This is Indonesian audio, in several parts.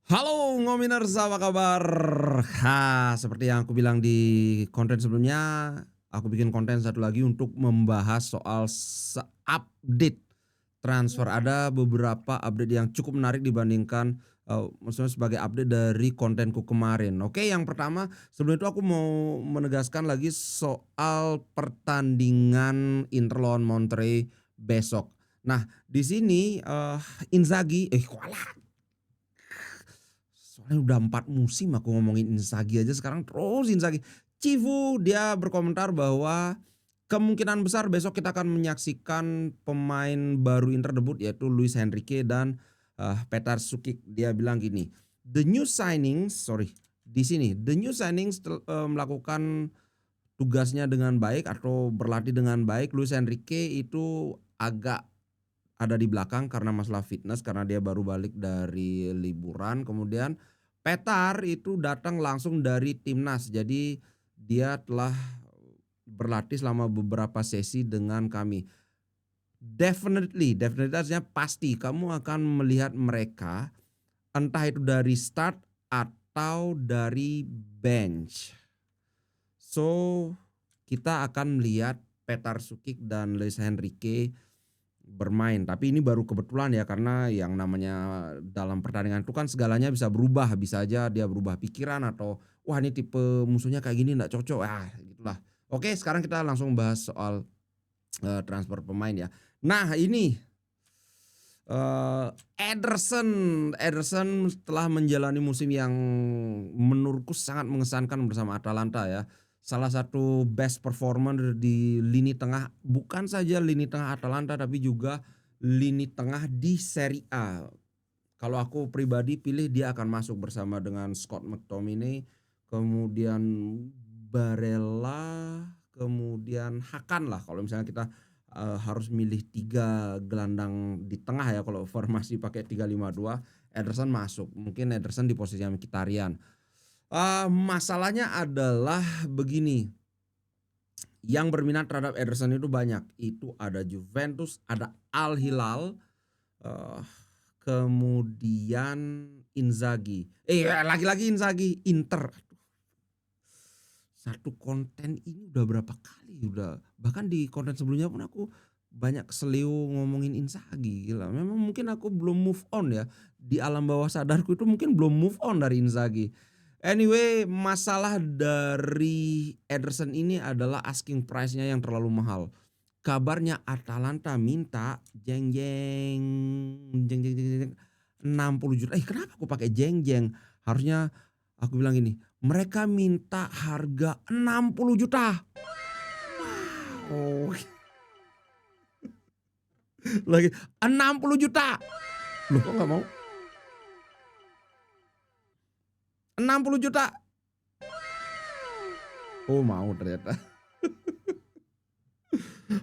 Halo Ngominers, apa kabar? Seperti yang aku bilang di konten sebelumnya, aku bikin konten satu lagi untuk membahas soal update transfer. Ada beberapa update yang cukup menarik dibandingkan, maksudnya sebagai update dari kontenku kemarin. Oke, yang pertama sebelum itu aku mau menegaskan lagi soal pertandingan Inter lawan Monterrey besok. Nah, di sini, Inzaghi kualat. Soalnya udah 4 musim aku ngomongin Inzaghi aja, sekarang terus Inzaghi. Cifu dia berkomentar bahwa kemungkinan besar besok kita akan menyaksikan pemain baru Inter debut yaitu Luis Henrique dan, Petar Sukic. Dia bilang gini, "The new signings" sorry, di sini, "The new signings melakukan tugasnya dengan baik atau berlatih dengan baik. Luis Henrique itu agak ada di belakang karena masalah fitness, karena dia baru balik dari liburan. Kemudian Petar itu datang langsung dari timnas, jadi dia telah berlatih selama beberapa sesi dengan kami. Definitely artinya pasti kamu akan melihat mereka, entah itu dari start atau dari bench. So, kita akan melihat Petar Sukic dan Luis Henrique bermain, tapi ini baru kebetulan ya, karena yang namanya dalam pertandingan itu kan segalanya bisa berubah, bisa aja dia berubah pikiran atau, "Wah ini tipe musuhnya kayak gini nggak cocok," gitulah. Oke, sekarang kita langsung bahas soal, transfer pemain ya. Nah ini, eee, Ederson setelah menjalani musim yang menurutku sangat mengesankan bersama Atalanta ya. Salah satu best performer di lini tengah, bukan saja lini tengah Atalanta tapi juga lini tengah di Serie A. Kalau aku pribadi pilih dia akan masuk bersama dengan Scott McTominay, kemudian Barella, kemudian Hakan lah kalau misalnya kita, harus milih 3 gelandang di tengah ya, kalau formasi pakai 3-5-2, Ederson masuk. Mungkin Ederson di posisinya Mkhitaryan. Masalahnya adalah begini, yang berminat terhadap Ederson itu banyak. Itu ada Juventus, ada Al Hilal, eee, kemudian Inzaghi. Lagi-lagi Inzaghi, Inter. Satu konten ini udah berapa kali, udah bahkan di konten sebelumnya pun aku banyak seleo ngomongin Inzaghi, gila. Memang mungkin aku belum move on ya, di alam bawah sadarku itu mungkin belum move on dari Inzaghi. Anyway, masalah dari Ederson ini adalah asking price-nya yang terlalu mahal. Kabarnya Atalanta minta jeng jeng, jeng jeng jeng jeng, 60 juta. Kenapa aku pakai jeng jeng? Harusnya aku bilang gini, mereka minta harga 60 juta. Wow, lagi 60 juta. Loh kok nggak mau? 60 juta. Oh mau ternyata.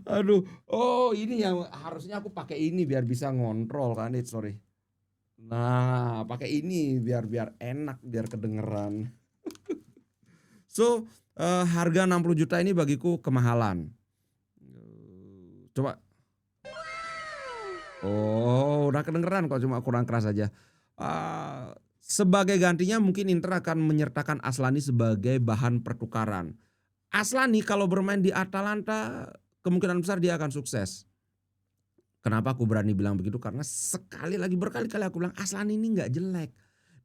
Aduh, oh ini yang harusnya aku pakai ini biar bisa ngontrol kan, sorry. Nah, pakai ini biar biar enak, biar kedengeran. So, harga 60 juta ini bagiku kemahalan. Coba, oh udah kedengeran kok, cuma kurang keras aja. Sebagai gantinya mungkin Inter akan menyertakan Aslani sebagai bahan pertukaran. Aslani kalau bermain di Atalanta kemungkinan besar dia akan sukses. Kenapa aku berani bilang begitu? Karena sekali lagi, berkali-kali aku bilang Aslani ini nggak jelek.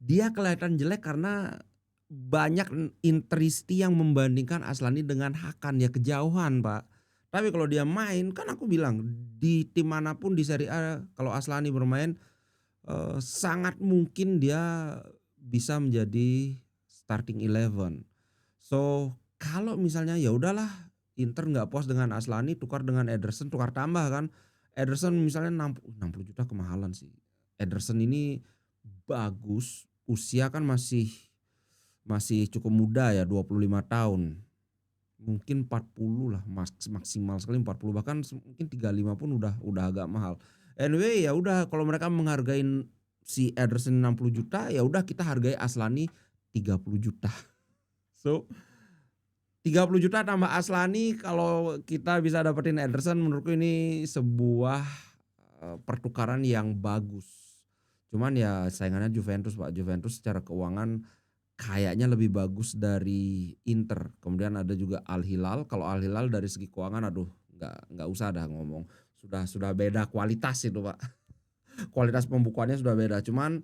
Dia kelihatan jelek karena banyak intristi yang membandingkan Aslani dengan Hakan, ya kejauhan Pak. Tapi kalau dia main, kan aku bilang di tim manapun di Serie A kalau Aslani bermain, sangat mungkin dia bisa menjadi starting 11. So, kalau misalnya ya udahlah Inter nggak puas dengan Aslani, tukar dengan Ederson, tukar tambah kan. Ederson misalnya 60 juta kemahalan sih. Ederson ini bagus, usia kan masih masih cukup muda ya, 25 tahun. Mungkin 40 lah, maksimal sekali 40, bahkan mungkin 35 pun udah agak mahal. Anyway, ya udah kalau mereka menghargain si Ederson 60 juta, ya udah kita hargai Aslani 30 juta. So, 30 juta tambah Aslani, kalau kita bisa dapetin Ederson menurutku ini sebuah, pertukaran yang bagus. Cuman ya saingannya Juventus, Pak. Juventus secara keuangan kayaknya lebih bagus dari Inter. Kemudian ada juga Al Hilal. Kalau Al Hilal dari segi keuangan, aduh, nggak usah dah ngomong. Sudah beda kualitas itu, Pak. Kualitas pembukuannya sudah beda. Cuman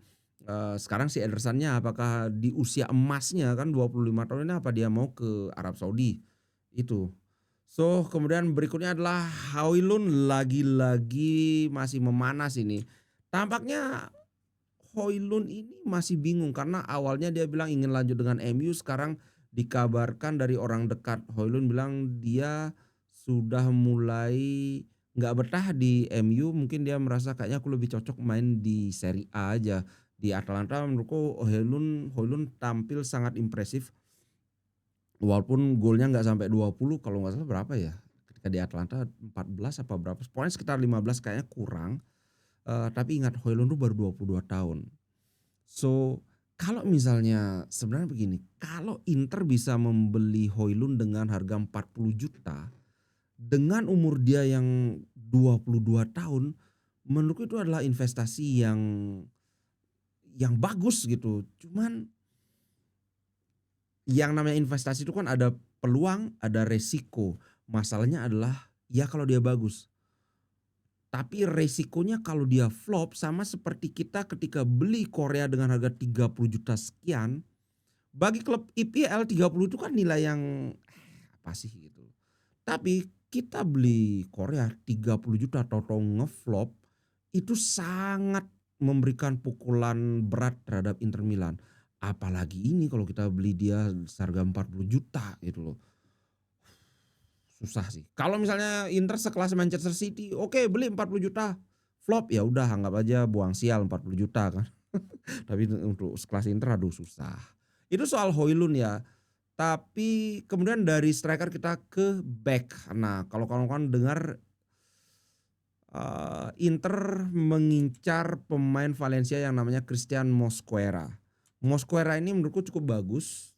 sekarang si Edersonnya apakah di usia emasnya kan 25 tahun ini apa dia mau ke Arab Saudi? Itu. So, kemudian berikutnya adalah Højlund lagi-lagi masih memanas ini. Tampaknya Højlund ini masih bingung karena awalnya dia bilang ingin lanjut dengan MU, sekarang dikabarkan dari orang dekat Højlund bilang dia sudah mulai nggak betah di MU, mungkin dia merasa kayaknya aku lebih cocok main di Serie A aja. Di Atalanta menurutku Højlund tampil sangat impresif walaupun golnya nggak sampai 20, kalau nggak salah berapa ya? Ketika di Atalanta 14 apa berapa, pokoknya sekitar 15 kayaknya kurang, tapi ingat Højlund tuh baru 22 tahun. So, kalau misalnya sebenarnya begini, kalau Inter bisa membeli Højlund dengan harga 40 juta, dengan umur dia yang 22 tahun, menurutku itu adalah investasi yang bagus gitu. Cuman yang namanya investasi itu kan ada peluang, ada resiko. Masalahnya adalah ya kalau dia bagus. Tapi resikonya kalau dia flop sama seperti kita ketika beli Korea dengan harga 30 juta sekian. Bagi klub IPL 30 itu kan nilai yang apa sih gitu. Tapi kita beli Korea 30 juta tahu-tahu ngeflop, itu sangat memberikan pukulan berat terhadap Inter Milan. Apalagi ini kalau kita beli dia seharga 40 juta gitu loh. Susah sih. Kalau misalnya Inter sekelas Manchester City, oke beli 40 juta. Flop ya udah anggap aja buang sial 40 juta kan. Tapi untuk sekelas Inter aduh susah. Itu soal Højlund ya. Tapi kemudian dari striker kita ke back. Nah, kalau kawan-kawan dengar Inter mengincar pemain Valencia yang namanya Christian Mosquera. Mosquera ini menurutku cukup bagus.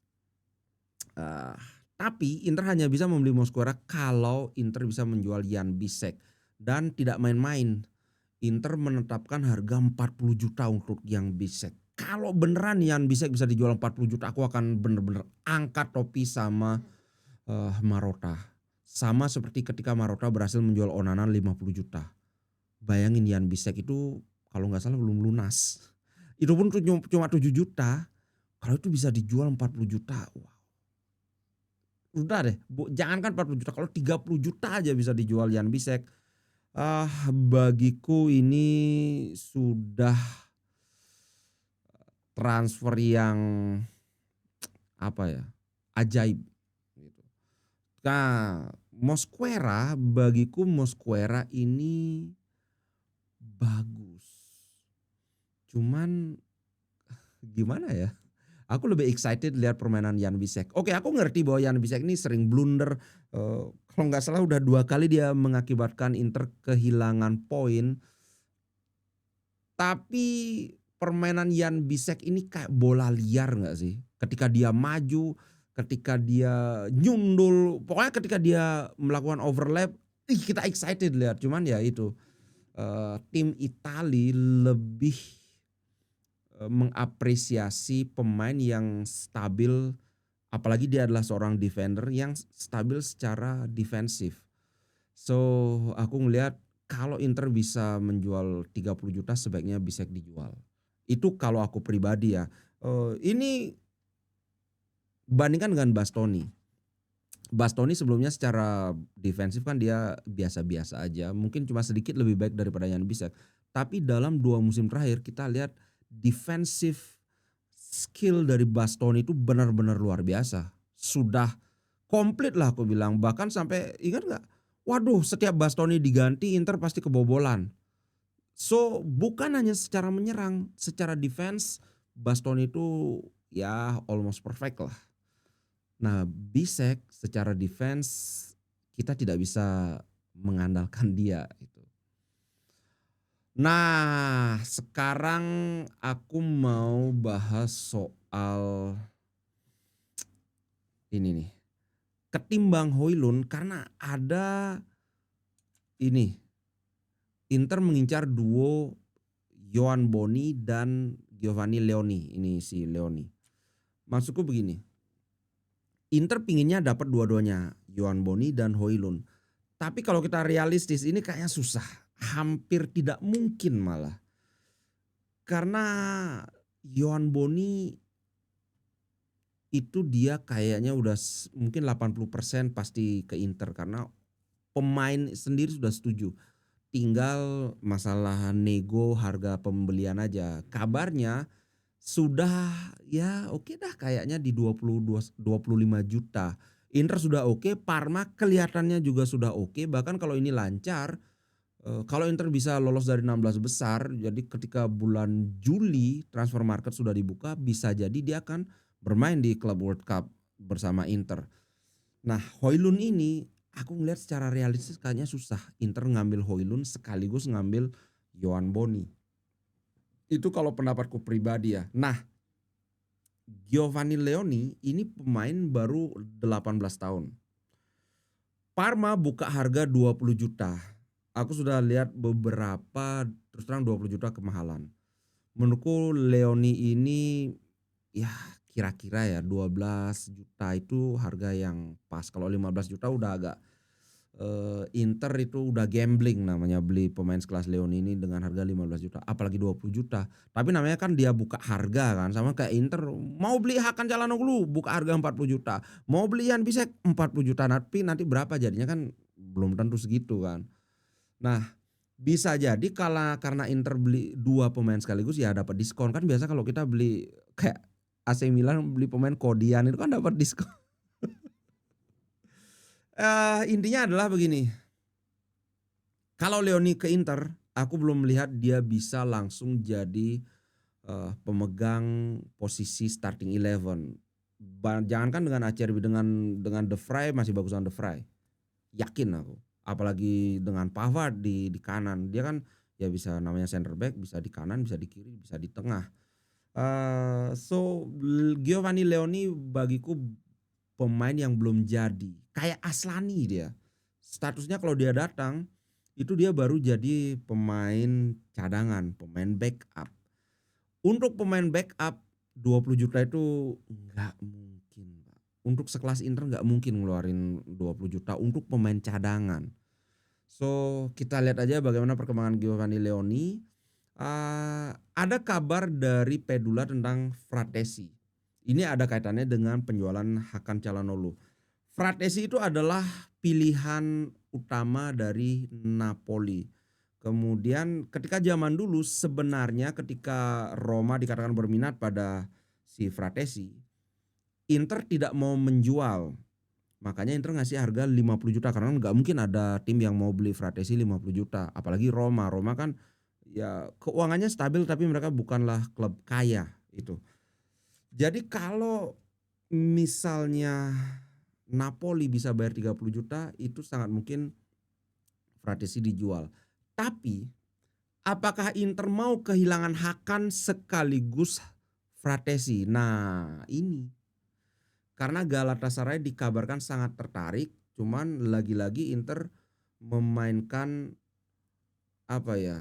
Uh, tapi Inter hanya bisa membeli Mosquera kalau Inter bisa menjual Jan Bisek. Dan tidak main-main. Inter menetapkan harga 40 juta untuk Jan Bisek. Kalau beneran Jan Bisek bisa dijual 40 juta, aku akan bener-bener angkat topi sama Marotta. Sama seperti ketika Marotta berhasil menjual Onana 50 juta. Bayangin Jan Bisek itu kalau nggak salah belum lunas. Itu pun cuma 7 juta. Kalau itu bisa dijual 40 juta. Wow. Udah deh, jangankan 40 juta, kalau 30 juta aja bisa dijual Jan Bisek. Bagiku ini sudah transfer yang apa ya? Ajaib gitu. Nah, Mosquera ini bagus. Cuman gimana ya? Aku lebih excited lihat permainan Jan Bisek. Oke, aku ngerti bahwa Jan Bisek ini sering blunder. Kalau nggak salah udah 2 kali dia mengakibatkan Inter kehilangan poin. Tapi permainan Jan Bisek ini kayak bola liar nggak sih? Ketika dia maju, ketika dia nyundul, pokoknya ketika dia melakukan overlap, kita excited lihat. Cuman ya itu tim Itali lebih mengapresiasi pemain yang stabil, apalagi dia adalah seorang defender yang stabil secara defensif. So aku ngelihat kalau Inter bisa menjual 30 juta sebaiknya bisa dijual. Itu kalau aku pribadi ya. Ini bandingkan dengan Bastoni. Bastoni sebelumnya secara defensif kan dia biasa-biasa aja. Mungkin cuma sedikit lebih baik daripada Jan Bisek. Tapi dalam 2 musim terakhir kita lihat defensive skill dari Bastoni itu benar-benar luar biasa. Sudah komplit lah aku bilang. Bahkan sampai ingat gak? Waduh, setiap Bastoni diganti Inter pasti kebobolan. So bukan hanya secara menyerang, secara defense Bastoni itu ya almost perfect lah. Nah, Bisek secara defense kita tidak bisa mengandalkan dia itu. Nah, sekarang aku mau bahas soal ini nih. Ketimbang Højlund karena ada ini. Inter mengincar duo Yohan Boni dan Giovanni Leoni, ini si Leoni. Maksudku begini, Inter pinginnya dapat dua-duanya, Yohan Boni dan Højlund. Tapi kalau kita realistis ini kayaknya susah, hampir tidak mungkin malah. Karena Yohan Boni itu dia kayaknya udah mungkin 80% pasti ke Inter karena pemain sendiri sudah setuju. Tinggal masalah nego harga pembelian aja. Kabarnya sudah ya oke dah kayaknya di 25 juta. Inter sudah oke, Parma kelihatannya juga sudah oke. Bahkan kalau ini lancar, kalau Inter bisa lolos dari 16 besar, jadi ketika bulan Juli transfer market sudah dibuka, bisa jadi dia akan bermain di Club World Cup bersama Inter. Nah, Højlund ini aku ngelihat secara realistis kayaknya susah Inter ngambil Højlund sekaligus ngambil Yohan Boni. Itu kalau pendapatku pribadi ya. Nah, Giovanni Leoni ini pemain baru 18 tahun. Parma buka harga 20 juta. Aku sudah lihat beberapa, terus terang 20 juta kemahalan. Menurutku Leoni ini ya kira-kira ya 12 juta itu harga yang pas. Kalau 15 juta udah agak Inter itu udah gambling namanya beli pemain sekelas Leoni ini dengan harga 15 juta, apalagi 20 juta. Tapi namanya kan dia buka harga kan, sama kayak Inter mau beli Hakan Calhanoglu buka harga 40 juta, mau beli Jan Bisek 40 juta, tapi nanti berapa jadinya kan belum tentu segitu kan. Nah, bisa jadi karena Inter beli dua pemain sekaligus ya dapat diskon kan, biasa kalau kita beli kayak AC Milan beli pemain Kodian itu kan dapat diskon. Intinya adalah begini, kalau Leoni ke Inter, aku belum melihat dia bisa langsung jadi pemegang posisi starting 11. Jangankan dengan Acerbi, dengan De Vrij masih bagusan De Vrij. Yakin aku. Apalagi dengan Pavard di kanan, dia kan ya bisa namanya center back, bisa di kanan, bisa di kiri, bisa di tengah. Giovanni Leoni bagiku pemain yang belum jadi, kayak Aslani dia. Statusnya kalau dia datang itu dia baru jadi pemain cadangan, pemain backup. Untuk pemain backup 20 juta itu enggak mungkin, Pak. Untuk sekelas Inter enggak mungkin ngeluarin 20 juta untuk pemain cadangan. So, kita lihat aja bagaimana perkembangan Giovanni Leoni. Ada kabar dari Pedula tentang Fratesi. Ini ada kaitannya dengan penjualan Hakan Calhanoglu. Fratesi itu adalah pilihan utama dari Napoli. Kemudian ketika zaman dulu sebenarnya ketika Roma dikatakan berminat pada si Fratesi, Inter tidak mau menjual. Makanya Inter ngasih harga 50 juta karena nggak mungkin ada tim yang mau beli Fratesi 50 juta. Apalagi Roma. Roma kan ya keuangannya stabil tapi mereka bukanlah klub kaya itu. Jadi kalau misalnya Napoli bisa bayar 30 juta itu sangat mungkin Fratesi dijual. Tapi apakah Inter mau kehilangan Hakan sekaligus Fratesi? Nah ini karena Galatasaray dikabarkan sangat tertarik, cuman lagi-lagi Inter memainkan apa ya?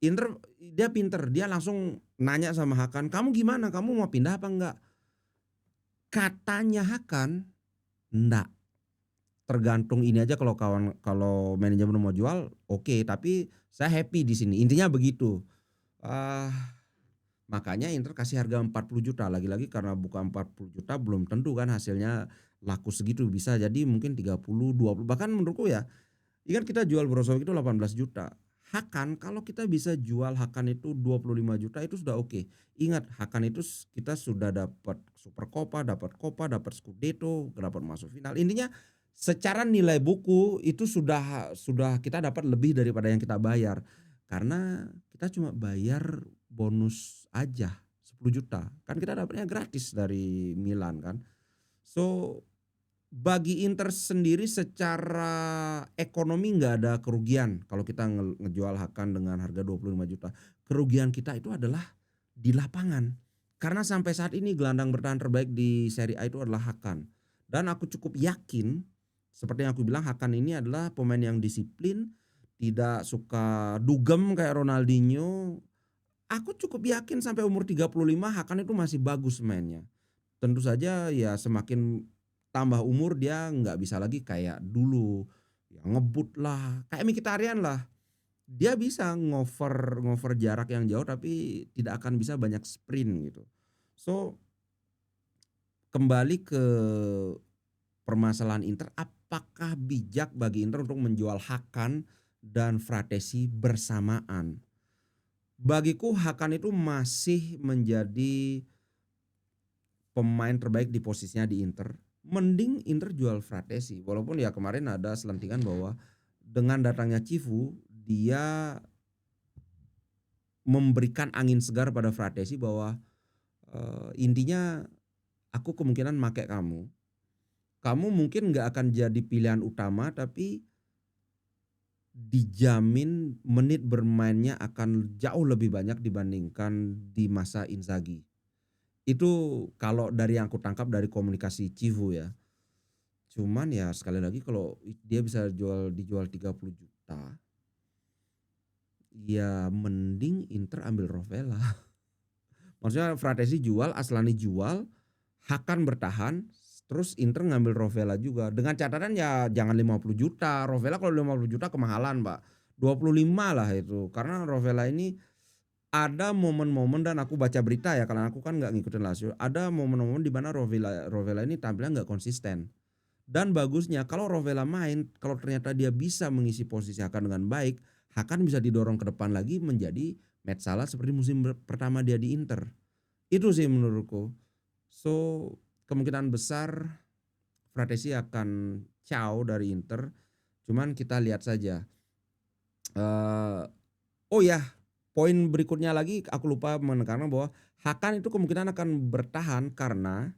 Inter dia pinter, dia langsung nanya sama Hakan, "Kamu gimana? Kamu mau pindah apa enggak?" Katanya Hakan, "Enggak. Tergantung ini aja kalau manajemen mau jual, oke, tapi saya happy di sini." Intinya begitu. Makanya Inter kasih harga 40 juta, lagi-lagi karena bukan 40 juta belum tentu kan hasilnya laku segitu, bisa jadi mungkin 30, 20, bahkan menurutku ya, ingat kita jual Brozovic itu 18 juta. Hakan kalau kita bisa jual Hakan itu 25 juta itu sudah oke. Ingat Hakan itu kita sudah dapat Super Copa, dapat Scudetto, dapat masuk final. Intinya secara nilai buku itu sudah kita dapat lebih daripada yang kita bayar. Karena kita cuma bayar bonus aja 10 juta. Kan kita dapatnya gratis dari Milan kan. So bagi Inter sendiri secara ekonomi nggak ada kerugian kalau kita ngejual Hakan dengan harga 25 juta. Kerugian kita itu adalah di lapangan. Karena sampai saat ini gelandang bertahan terbaik di Serie A itu adalah Hakan. Dan aku cukup yakin, seperti yang aku bilang, Hakan ini adalah pemain yang disiplin, tidak suka dugem kayak Ronaldinho. aku cukup yakin sampai umur 35 Hakan itu masih bagus mainnya. Tentu saja ya semakin tambah umur dia nggak bisa lagi kayak dulu, ya ngebut lah, kayak Mkhitaryan lah. Dia bisa ngover ngover jarak yang jauh tapi tidak akan bisa banyak sprint gitu. So, kembali ke permasalahan Inter, apakah bijak bagi Inter untuk menjual Hakan dan Fratesi bersamaan? Bagiku Hakan itu masih menjadi pemain terbaik di posisinya di Inter. Mending Inter jual Fratesi, walaupun ya kemarin ada selentingan bahwa dengan datangnya Cifu, dia memberikan angin segar pada Fratesi bahwa, intinya aku kemungkinan make kamu. Kamu mungkin nggak akan jadi pilihan utama tapi dijamin menit bermainnya akan jauh lebih banyak dibandingkan di masa Inzaghi. Itu kalau dari yang aku tangkap dari komunikasi Cifu ya. Cuman ya sekali lagi kalau dia bisa dijual 30 juta, ya mending Inter ambil Rovella. Maksudnya Fratesi jual, Aslani jual, Hakan bertahan, terus Inter ngambil Rovella juga. Dengan catatan ya jangan 50 juta, Rovella kalau 50 juta kemahalan Pak. 25 lah itu. Karena Rovella ini ada momen-momen dan aku baca berita ya, karena aku kan nggak ngikutin Lazio. Ada momen-momen di mana Rovella Rovella ini tampilnya nggak konsisten. Dan bagusnya kalau Rovella main, kalau ternyata dia bisa mengisi posisi Hakan dengan baik, Hakan bisa didorong ke depan lagi menjadi Metsala seperti musim pertama dia di Inter. Itu sih menurutku. So, kemungkinan besar Fratesi akan ciao dari Inter. Cuman kita lihat saja. Oh ya, poin berikutnya lagi aku lupa menekankan bahwa Hakan itu kemungkinan akan bertahan karena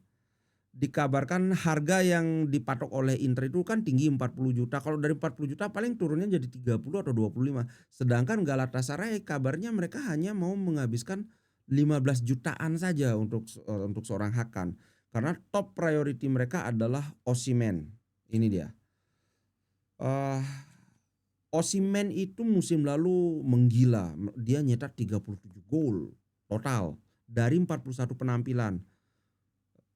dikabarkan harga yang dipatok oleh Inter itu kan tinggi 40 juta. Kalau dari 40 juta paling turunnya jadi 30 atau 25. Sedangkan Galatasaray kabarnya mereka hanya mau menghabiskan 15 jutaan saja untuk seorang Hakan. Karena top priority mereka adalah Osimhen. Ini dia. Osimhen itu musim lalu menggila. Dia nyetak 37 gol total dari 41 penampilan.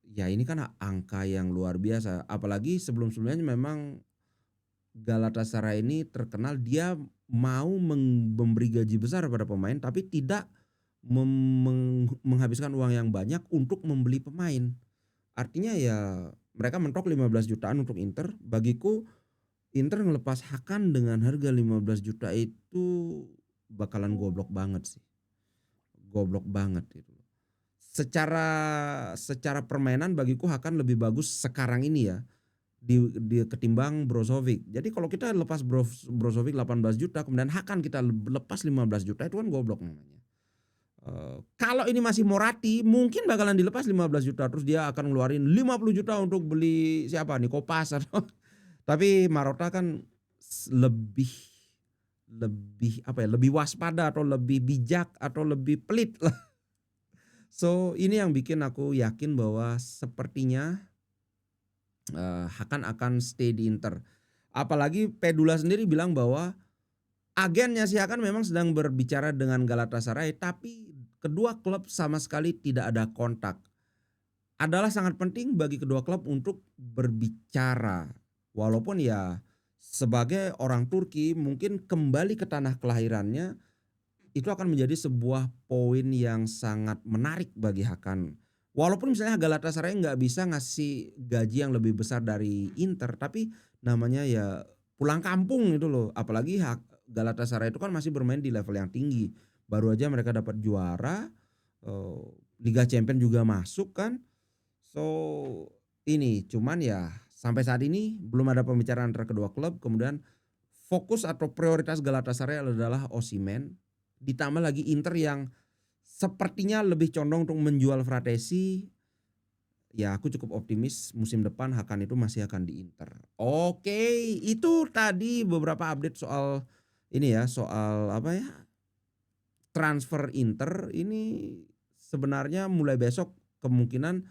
Ya ini kan angka yang luar biasa, apalagi sebelum-sebelumnya memang Galatasaray ini terkenal dia mau memberi gaji besar pada pemain tapi tidak menghabiskan uang yang banyak untuk membeli pemain. Artinya ya mereka mentok 15 jutaan untuk Inter. Bagiku Inter ngelepas Hakan dengan harga 15 juta itu bakalan goblok banget sih. Goblok banget itu. Secara permainan bagiku Hakan lebih bagus sekarang ini ya di ketimbang Brozovic. Jadi kalau kita lepas Brozovic 18 juta kemudian Hakan kita lepas 15 juta itu kan goblok namanya. Kalau ini masih Moratti mungkin bakalan dilepas 15 juta terus dia akan ngeluarin 50 juta untuk beli siapa nih Kopas atau tapi Marotta kan lebih lebih apa ya, lebih waspada atau lebih bijak atau lebih pelit lah. So ini yang bikin aku yakin bahwa sepertinya Hakan akan stay di Inter. Apalagi Pedula sendiri bilang bahwa agennya si Hakan memang sedang berbicara dengan Galatasaray tapi kedua klub sama sekali tidak ada kontak. Adalah sangat penting bagi kedua klub untuk berbicara. Walaupun ya sebagai orang Turki mungkin kembali ke tanah kelahirannya itu akan menjadi sebuah poin yang sangat menarik bagi Hakan. Walaupun misalnya Galatasaray nggak bisa ngasih gaji yang lebih besar dari Inter, tapi namanya ya pulang kampung gitu loh. Apalagi Galatasaray itu kan masih bermain di level yang tinggi. Baru aja mereka dapat juara, Liga Champions juga masuk kan. So ini cuman ya sampai saat ini belum ada pembicaraan antara kedua klub. Kemudian fokus atau prioritas Galatasaray adalah Osimhen. Ditambah lagi Inter yang sepertinya lebih condong untuk menjual Fratesi. Ya aku cukup optimis musim depan Hakan itu masih akan di Inter. Oke, itu tadi beberapa update soal ini ya, soal apa ya, transfer Inter. Ini sebenarnya mulai besok kemungkinan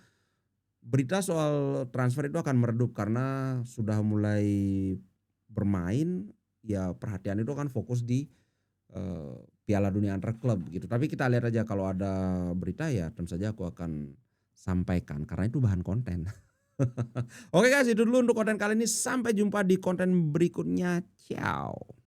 berita soal transfer itu akan meredup karena sudah mulai bermain. Ya perhatian itu akan fokus di Piala Dunia antar klub gitu. Tapi kita lihat aja kalau ada berita ya tentu saja aku akan sampaikan karena itu bahan konten. Oke guys, itu dulu untuk konten kali ini. Sampai jumpa di konten berikutnya. Ciao.